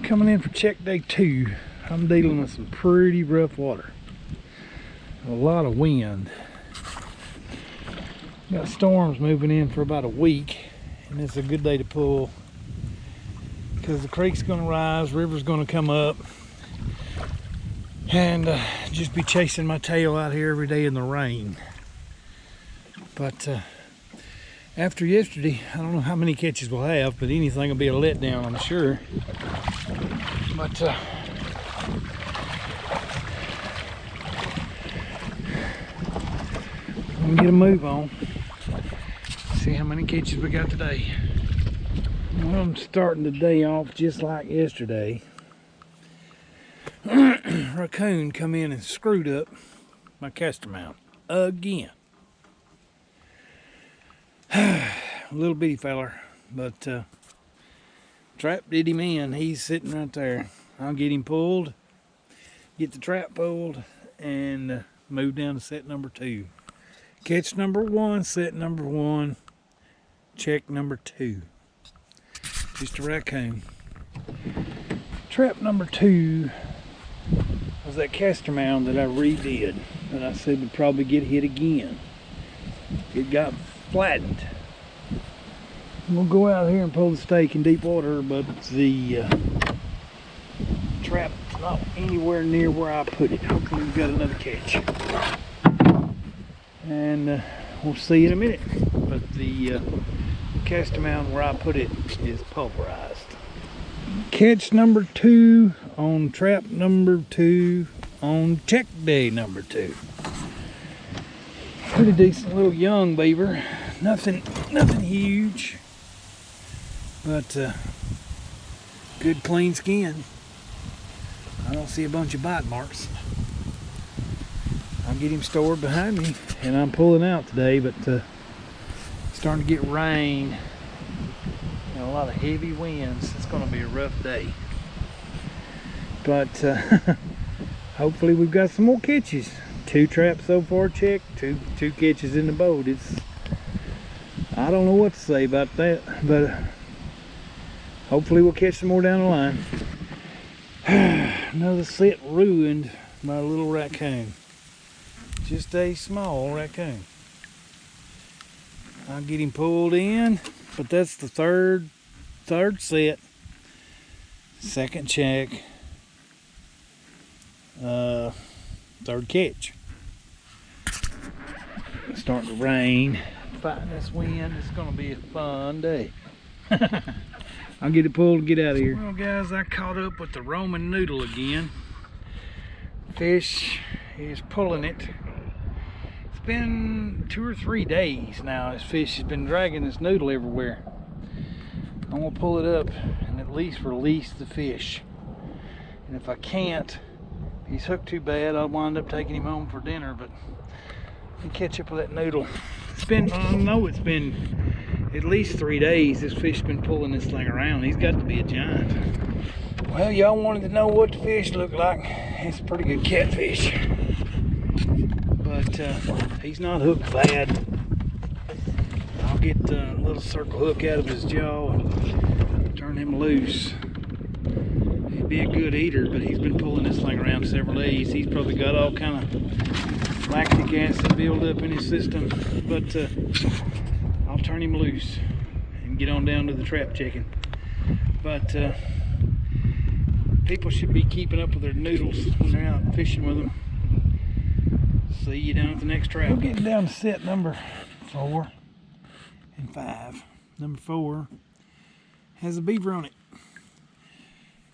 Coming in for check day 2. I'm dealing with some pretty rough water. A lot of wind. Got storms moving in for about a week, and it's a good day to pull because the creek's going to rise, river's going to come up, and just be chasing my tail out here every day in the rain. But after yesterday, I don't know how many catches we'll have, but anything will be a letdown, I'm sure. But I'm gonna get a move on. See how many catches we got today. Well, I'm starting the day off just like yesterday. Raccoon come in and screwed up my castor mount again. Little bitty feller, but trap did him in. He's sitting right there. I'll get him pulled, get the trap pulled, and move down to set number 2. Catch number 1, set number 1, check number 2. Just a raccoon. Trap number 2 was that castor mound that I redid, that I said would probably get hit again. It got flattened. We'll go out here and pull the stake in deep water, but the trap's not anywhere near where I put it. Hopefully we've got another catch. And we'll see in a minute. But the castor mound where I put it is pulverized. Catch number 2 on trap number 2 on check day number 2. Pretty decent little young beaver. Nothing huge, but good clean skin. I don't see a bunch of bite marks. I'll get him stored behind me, and I'm pulling out today, but it's starting to get rain and a lot of heavy winds. It's going to be a rough day, but hopefully we've got some more catches. 2 traps so far checked, two catches in the boat. I don't know what to say about that, but hopefully we'll catch some more down the line. Another set ruined by a little raccoon. Just a small raccoon. I'll get him pulled in, but that's the third set. Second check. Third catch. It's starting to rain. Fighting this wind, it's gonna be a fun day. I'll get it pulled and get out of here. Well guys, I caught up with the Roman noodle again. Fish is pulling it. It's been 2 or 3 days now. This fish has been dragging this noodle everywhere. I'm gonna pull it up and at least release the fish. And if I can't, if he's hooked too bad, I'll wind up taking him home for dinner, but I'll catch up with that noodle. I know it's been at least 3 days this fish's been pulling this thing around. He's got to be a giant. Well, y'all wanted to know what the fish looked like. It's a pretty good catfish, but he's not hooked bad. I'll get a little circle hook out of his jaw and turn him loose. He'd be a good eater, but he's been pulling this thing around several days. He's probably got all kind of lactic acid buildup in his system, but I'll turn him loose and get on down to the trap checking. But people should be keeping up with their noodles when they're out fishing with them. See you down at the next trap. We're getting down to set number 4 and 5. Number 4 has a beaver on it,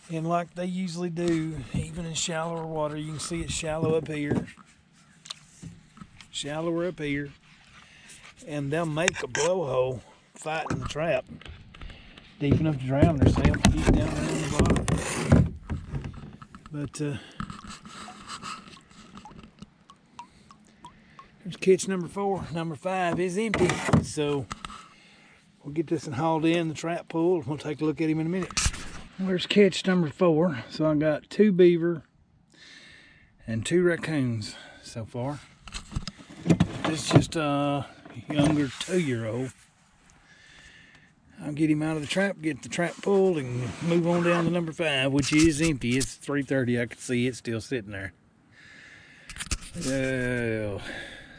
and like they usually do, even in shallower water, you can see it's shallow up here, shallower up here, and they'll make a blowhole fighting the trap deep enough to drown themselves. He's down there on the bottom, but there's catch number 4. Number 5 is empty, so we'll get this one hauled in the trap pool. We'll take a look at him in a minute. Well, there's catch number 4. So I got 2 beaver and 2 raccoons so far. This is just a younger 2-year-old. I'll get him out of the trap, get the trap pulled, and move on down to number 5, which is empty. It's 3:30. I can see it still sitting there.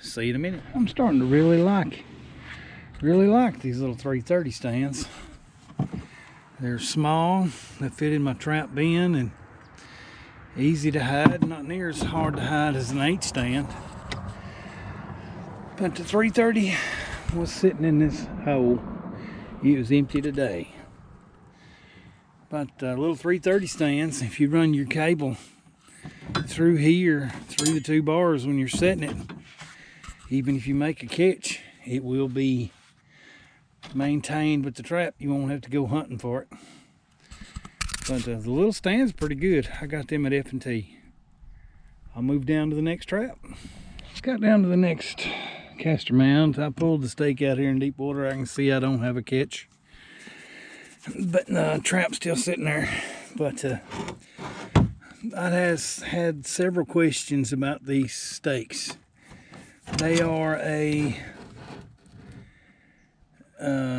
See you in a minute. I'm starting to really like these little 330 stands. They're small, they fit in my trap bin, and easy to hide. Not near as hard to hide as an 8 stand. But the 330 was sitting in this hole. It was empty today. But little 330 stands, if you run your cable through here, through the 2 bars when you're setting it, even if you make a catch, it will be maintained with the trap. You won't have to go hunting for it. But the little stand's pretty good. I got them at F&T. I'll move down to the next trap. Got down to the next caster mound. I pulled the stake out here in deep water. I can see I don't have a catch, but the trap's still sitting there. But I has had several questions about these stakes. They are a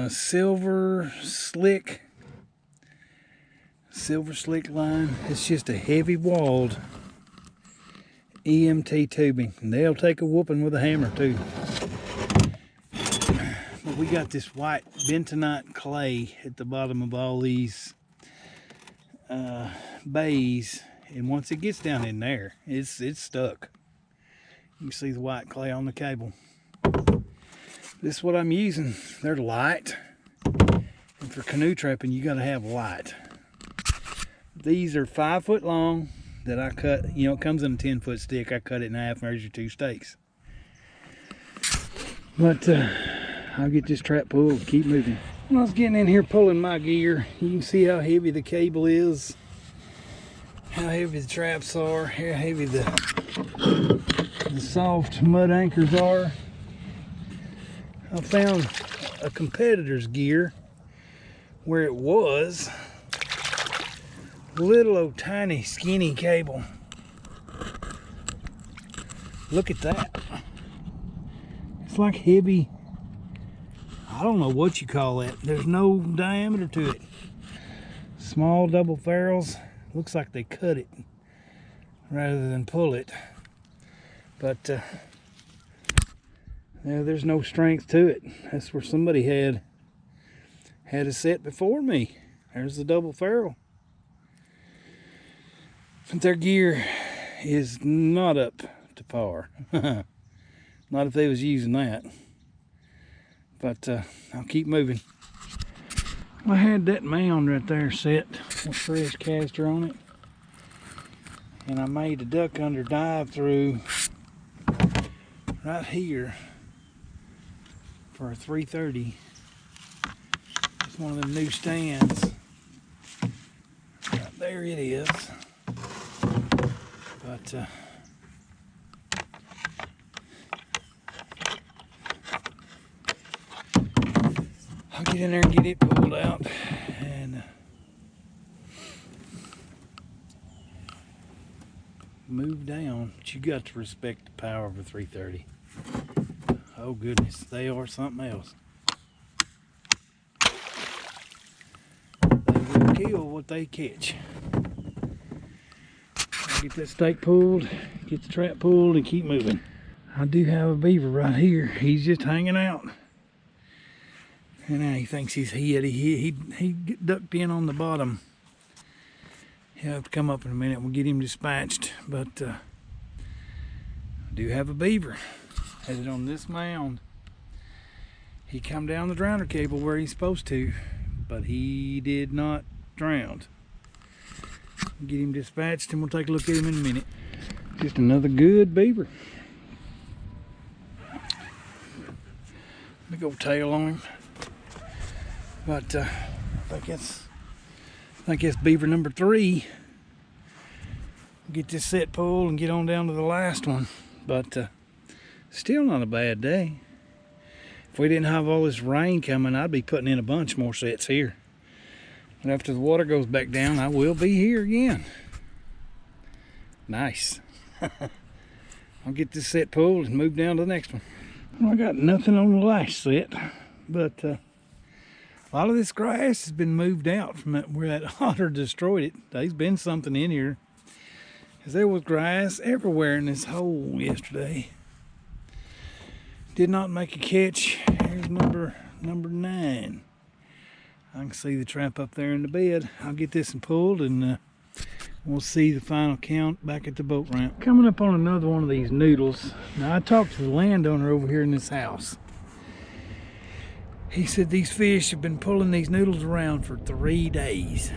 silver slick line. It's just a heavy walled EMT tubing, and they'll take a whooping with a hammer too. But we got this white bentonite clay at the bottom of all these bays, and once it gets down in there, it's stuck. You can see the white clay on the cable. This is what I'm using. They're light, and for canoe trapping you got to have light. These are 5 foot long that I cut. You know, it comes in a 10-foot stick. I cut it in half, measure 2 stakes. But I'll get this trap pulled, keep moving. When I was getting in here pulling my gear, you can see how heavy the cable is, how heavy the traps are, how heavy the soft mud anchors are. I found a competitor's gear where it was little old tiny skinny cable. Look at that. It's like heavy, I don't know what you call that. There's no diameter to it. Small double ferrules. Looks like they cut it rather than pull it. But there's no strength to it. That's where somebody had a set before me. There's the double ferrule. But their gear is not up to par. Not if they was using that. But I'll keep moving. I had that mound right there set with fresh caster on it, and I made a duck under dive through right here for a 330. It's one of them new stands. Right there it is. But I'll get in there and get it pulled out and move down. But you got to respect the power of a 330. Oh goodness, they are something else. They will kill what they catch. Get that stake pulled, get the trap pulled, and keep moving. I do have a beaver right here. He's just hanging out. And now he thinks he's hid. He ducked in on the bottom. He'll have to come up in a minute. We'll get him dispatched. But I do have a beaver headed on this mound. He come down the drowner cable where he's supposed to, but he did not drown. Get him dispatched and we'll take a look at him in a minute. Just another good beaver. Big old tail on him. But I think it's beaver number 3. Get this set pulled and get on down to the last one. But still not a bad day. If we didn't have all this rain coming, I'd be putting in a bunch more sets here. And after the water goes back down, I will be here again. Nice. I'll get this set pulled and move down to the next one. Well, I got nothing on the last set, but A lot of this grass has been moved out from where that otter destroyed it. There's been something in here, because there was grass everywhere in this hole yesterday. Did not make a catch. Here's number 9. I can see the trap up there in the bed. I'll get this one pulled, and we'll see the final count back at the boat ramp. Coming up on another one of these noodles. Now, I talked to the landowner over here in this house. He said these fish have been pulling these noodles around for 3 days.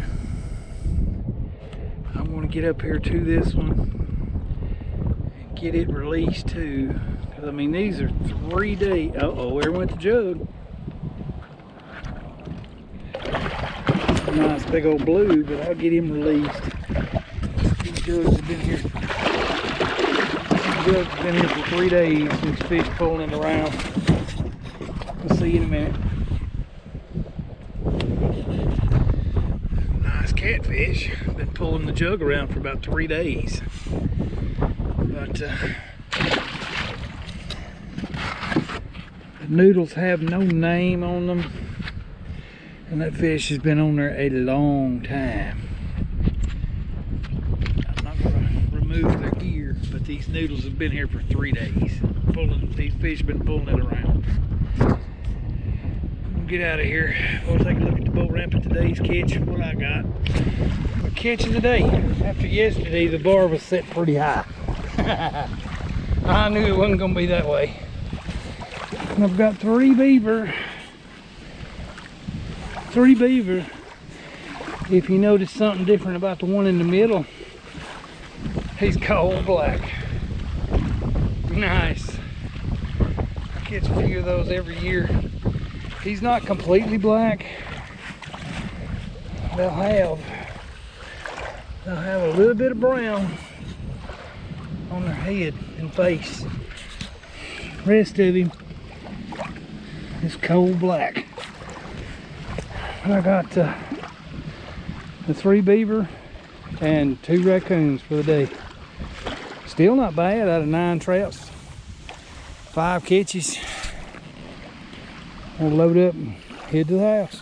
I'm going to get up here to this one and get it released too. Because, I mean, these are 3 days. Uh-oh, there went the jug. Nice big old blue, but I'll get him released. These jugs have been here. These jugs have been here for 3 days. These fish pulling it around. We'll see you in a minute. Nice catfish. Been pulling the jug around for about 3 days. But the noodles have no name on them. And that fish has been on there a long time. I'm not going to remove their gear, but these noodles have been here for 3 days. These fish have been pulling it around. We'll get out of here. We'll take a look at the boat ramp at today's catch. What I got. The catch of the day. After yesterday, the bar was set pretty high. I knew it wasn't going to be that way. And I've got 3 beaver. 3 beaver. If you notice something different about the one in the middle, he's coal black. Nice. I catch a few of those every year. He's not completely black. They'll have a little bit of brown on their head and face. Rest of him is coal black. I got the 3 beaver and 2 raccoons for the day. Still not bad out of 9 traps, 5 catches. We'll load up and head to the house.